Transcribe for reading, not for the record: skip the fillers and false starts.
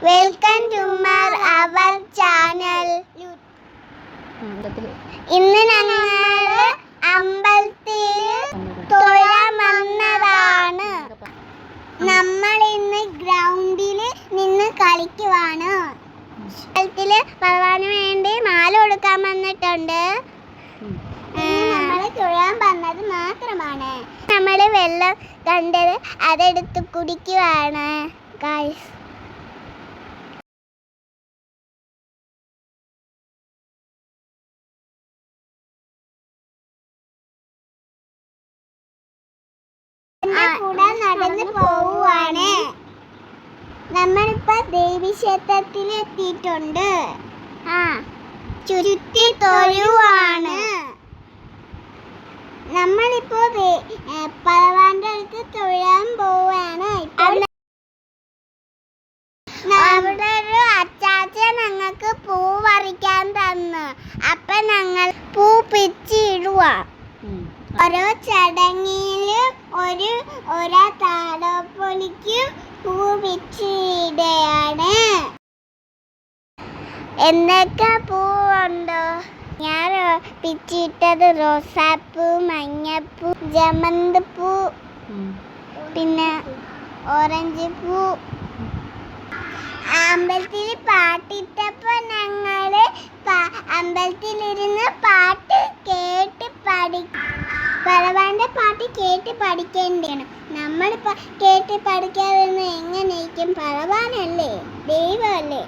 Welcome to our channel. ഇന്ന് ഞങ്ങൾ അമ്പലത്തിൽ തൊഴാൻ വന്നതാണ്. നമ്മൾ ഇന്ന് ഗ്രൗണ്ടിൽ നിന്ന് കളിക്കുവാണ്. അമ്പലത്തിൽ ഭഗവാന് വേണ്ടി മാല കൊടുക്കാൻ വന്നിട്ടുണ്ട്. നമ്മൾ തൊഴാൻ വന്നത് മാത്രമാണ്. നമ്മൾ വെള്ളം കണ്ടത് അതെടുത്ത് കുടിക്കുവാണ് ഗൈസ്. കൂടെ നടന്നു പോവുകയാണ്. നമ്മളിപ്പോ ദേവീക്ഷേത്രത്തിൽ എത്തിയിട്ടുണ്ട്. ചുറ്റി തൊഴുവാണ്. നമ്മളിപ്പോ ഭഗവാന്റെ അടുത്ത് തൊഴാൻ പോവാണ്. അവിടെ ഒരു അച്ചാച്ച ഞങ്ങൾക്ക് പൂ പറിക്കാൻ തന്നു. അപ്പൊ ഞങ്ങൾ പൂ പിച്ചിടുക. ഓരോ ചടങ്ങിലും ഓരോ താടപ്പൊലിക്കും പൂ പിച്ചിടുകയാണ്. എന്തൊക്കെ പൂവുണ്ടോ? ഞാൻ പിച്ചിട്ടത് റോസാപ്പൂ, മഞ്ഞപ്പൂ, ജമന്തിപ്പൂ, പിന്നെ ഓറഞ്ച് പൂ. അമ്പലത്തിൽ പാട്ടിട്ടപ്പോൾ ഞങ്ങള് അമ്പലത്തിലിരുന്ന് പാട്ട് കേട്ട് ഭഗവാന്റെ പാട്ട് കേട്ട് പഠിക്കേണ്ടതാണ്. നമ്മളിപ്പോൾ കേട്ട് പഠിക്കാതെ എങ്ങനെയിരിക്കും? ഭഗവാനല്ലേ, ദൈവമല്ലേ.